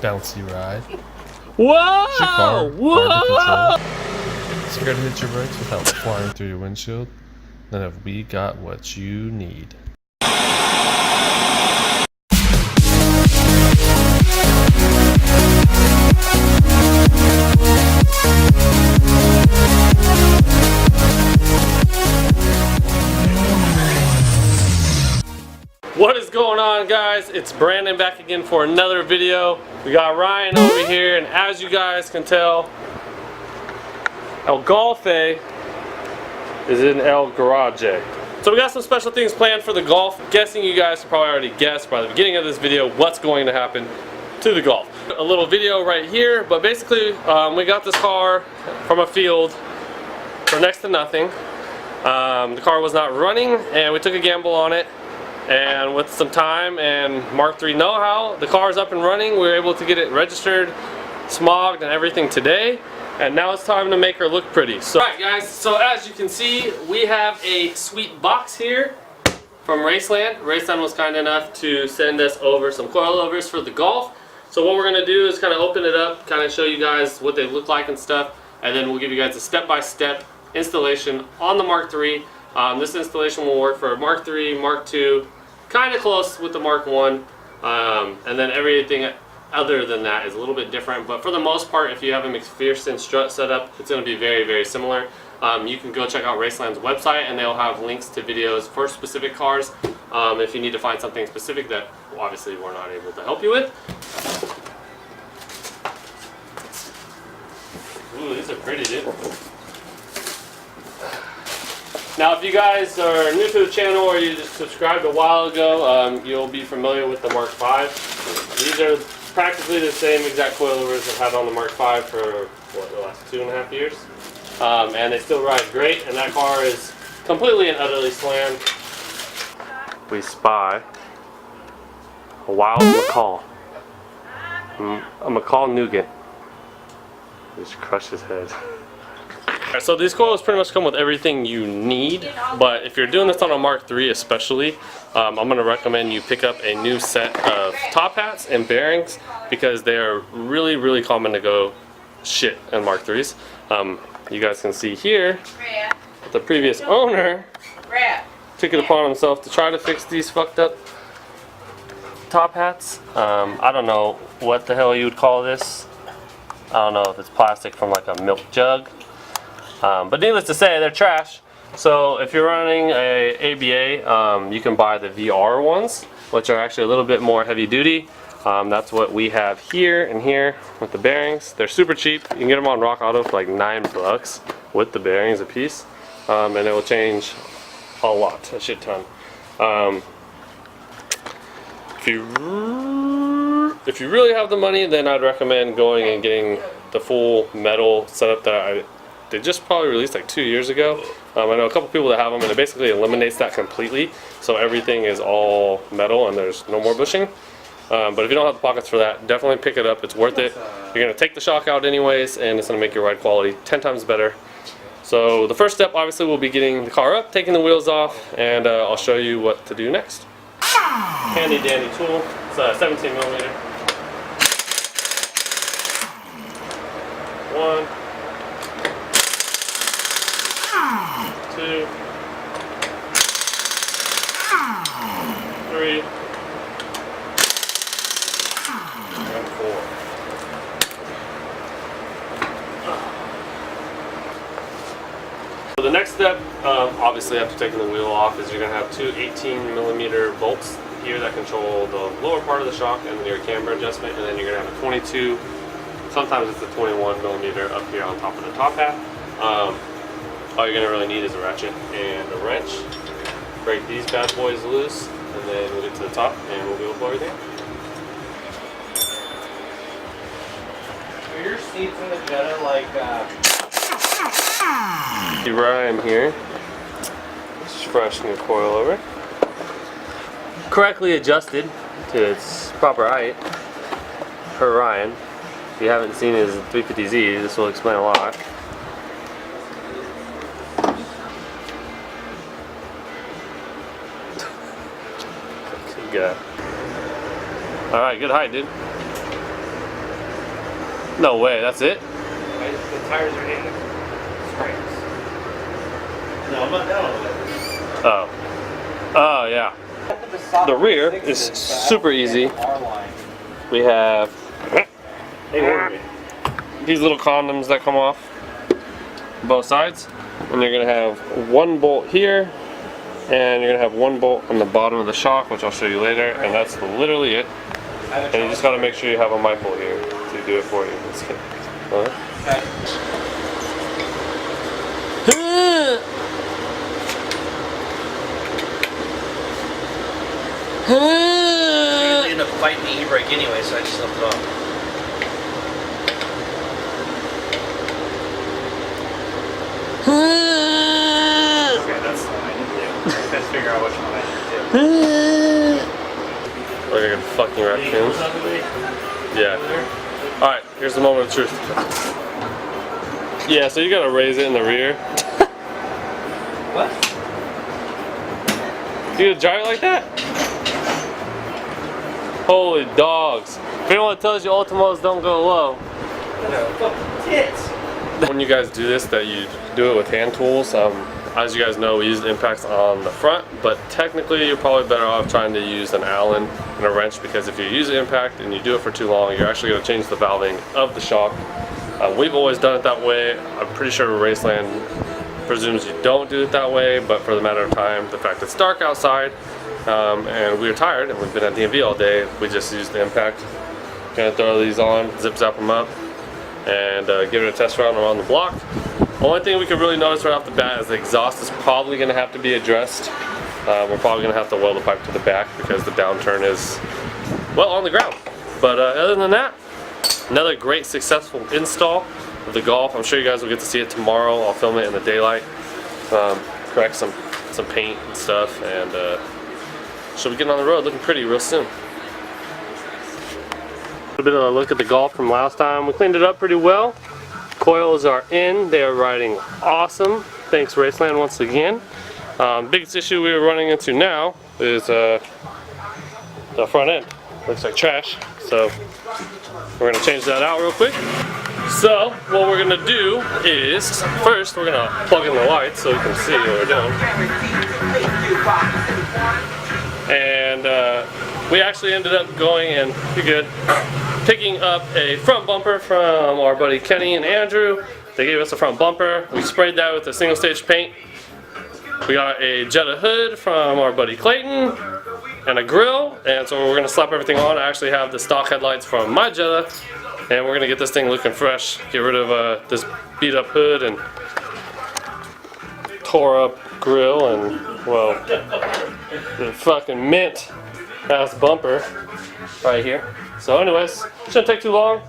bouncy ride. Whoa! Is your car Whoa! hard to control? Scared to hit your brakes without flying through your windshield? Then have we got what you need. What is going on, guys? It's Brandon back again for another video. We got Ryan over here, and as you guys can tell, El Golfe is in El Garage. So we got some special things planned for the Golf. Guessing you guys probably already guessed by the beginning of this video what's going to happen to the Golf. A little video right here, but basically we got this car from a field for next to nothing. The car was not running, and we took a gamble on it. And with some time and Mark III know-how, the car is up and running. We were able to get it registered, smogged, and everything today. And now it's time to make her look pretty. So, alright guys, so as you can see, we have a sweet box here from Raceland. Raceland was kind enough to send us over some coilovers for the Golf. So what we're going to do is kind of open it up, kind of show you guys what they look like and stuff. And then we'll give you guys a step-by-step installation on the Mark III. This installation will work for Mark III, Mark II, kind of close with the Mark I, and then everything other than that is a little bit different. But for the most part, if you have a McPherson strut setup, it's going to be very, very similar. You can go check out Raceland's website, and they'll have links to videos for specific cars if you need to find something specific that obviously we're not able to help you with. Ooh, these are pretty, dude. Now, if you guys are new to the channel or you just subscribed a while ago, you'll be familiar with the Mark V. These are practically the same exact coilovers I've had on the Mark V for, what, the last 2.5 years. And they still ride great, and that car is completely and utterly slammed. We spy a wild macaw. A macaw nougat. Just crush his head. So these coils pretty much come with everything you need, but if you're doing this on a Mark III especially, I'm going to recommend you pick up a new set of top hats and bearings because they are really, really common to go shit in Mark IIIs. You guys can see here, the previous owner took it upon himself to try to fix these fucked up top hats. I don't know what the hell you would call this. I don't know if it's plastic from like a milk jug. But needless to say, they're trash. So if you're running a ABA, you can buy the VR ones, which are actually a little bit more heavy duty. That's what we have here and here with the bearings. They're super cheap. You can get them on Rock Auto for like $9 with the bearings a piece, and it will change a lot, a shit ton. If you really have the money, then I'd recommend going and getting the full metal setup that they just probably released like 2 years ago. I know a couple people that have them, and it basically eliminates that completely. So everything is all metal and there's no more bushing. But if you don't have the pockets for that, definitely pick it up. It's worth it. You're going to take the shock out anyways, and it's going to make your ride quality 10 times better. So the first step obviously will be getting the car up, taking the wheels off, and I'll show you what to do next. Handy dandy tool. It's a 17 millimeter. 1, 2, 3, and 4. So the next step, obviously after taking the wheel off, is you're going to have two 18 millimeter bolts here that control the lower part of the shock and then your camber adjustment, and then you're going to have a 22, sometimes it's a 21 millimeter up here on top of the top hat. All you're going to really need is a ratchet and a wrench. Break these bad boys loose, and then we'll get to the top and we'll be able to blow everything up. Are your seats in the Jetta like Ryan here. It's fresh new coilover. Correctly adjusted to its proper height per Ryan. If you haven't seen his 350Z, this will explain a lot. Good guy. Alright, good height, dude. No way, that's it? Right? The tires are in the springs. No, I'm not down on that. Oh. Oh, yeah. The rear is super easy. We have these little condoms that come off both sides, and you're gonna have one bolt here, and you're gonna have one bolt on the bottom of the shock, which I'll show you later, and that's literally it. And you just gotta make sure you have a mic bolt here to do it for you. I end up fighting the e-brake anyway, so I just left it off. Okay, that's what I need to do. Let's figure out which one I need to do. Look at fucking raccoons. Yeah. Alright, here's the moment of truth. Yeah, so you gotta raise it in the rear. What? You gonna drive it like that? Holy dogs. If anyone tells you Ultimos don't go low. That's fucking tits. When you guys do this, that you do it with hand tools. As you guys know, we use the impacts on the front, but technically you're probably better off trying to use an Allen and a wrench, because if you use the impact and you do it for too long, you're actually going to change the valving of the shock. We've always done it that way. I'm pretty sure Raceland presumes you don't do it that way, but for the matter of time, the fact it's dark outside, and we're tired and we've been at DMV all day, we just use the impact. Gonna throw these on, zip zap them up, and give it a test run around the block. Only thing we can really notice right off the bat is the exhaust is probably going to have to be addressed. We're probably going to have to weld the pipe to the back because the downturn is, well, on the ground. But other than that, another great successful install of the Golf. I'm sure you guys will get to see it tomorrow. I'll film it in the daylight, correct some paint and stuff, and she'll be getting on the road looking pretty real soon. A bit of a look at the Golf from last time. We cleaned it up pretty well. Coils are in. They are riding awesome. Thanks Raceland once again. Biggest issue we were running into now is the front end. Looks like trash. So we're gonna change that out real quick. So what we're gonna do is, first we're gonna plug in the lights so we can see what we're doing. And we actually ended up going and picking up a front bumper from our buddy Kenny and Andrew. They gave us a front bumper. We sprayed that with a single stage paint. We got a Jetta hood from our buddy Clayton and a grill, and so we're gonna slap everything on. I actually have the stock headlights from my Jetta, and we're gonna get this thing looking fresh. Get rid of this beat up hood and tore up grill and, well, the fucking mint ass bumper right here. So anyways, shouldn't take too long.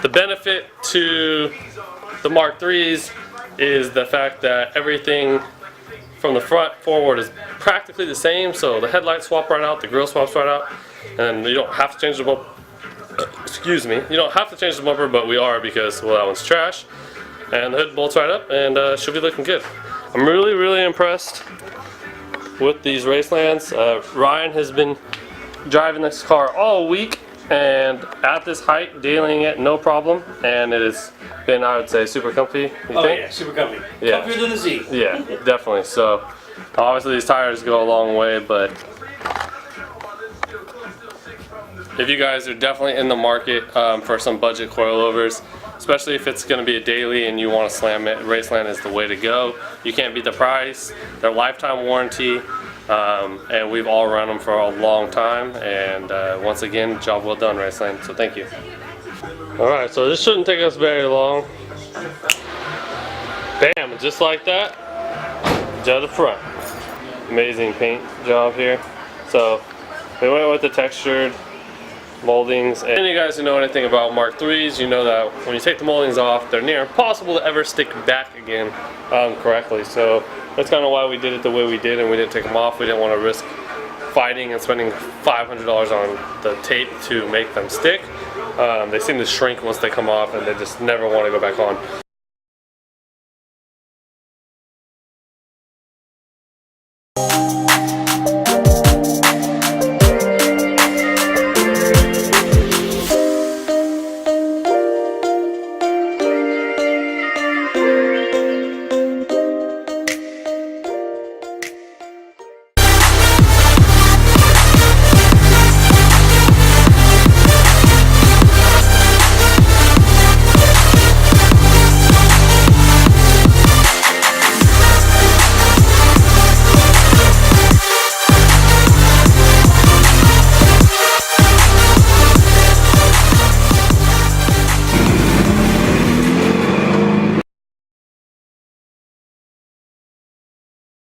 The benefit to the Mark IIIs is the fact that everything from the front forward is practically the same. So the headlights swap right out, the grille swaps right out, and you don't have to change the bumper. Excuse me, you don't have to change the bumper, but we are, because, well, that one's trash. And the hood bolts right up, and she'll be looking good. I'm really, really impressed with these Racelands. Ryan has been driving this car all week, and at this height, dealing it no problem, and it has been, I would say, super comfy. You think? Yeah, super comfy. Yeah. Comfier than the Z. Yeah, definitely. So obviously these tires go a long way, but if you guys are definitely in the market for some budget coilovers, especially if it's going to be a daily and you want to slam it, Raceland is the way to go. You can't beat the price. They're lifetime warranty, and we've all run them for a long time. And once again, job well done, Raceland. So thank you. All right, so this shouldn't take us very long. Bam, just like that, to the front. Amazing paint job here. So we went with the textured moldings, and you guys who know anything about Mark IIIs, you know that when you take the moldings off, they're near impossible to ever stick back again correctly. So that's kind of why we did it the way we did, and we didn't take them off. We didn't want to risk fighting and spending $500 on the tape to make them stick. They seem to shrink once they come off, and they just never want to go back on.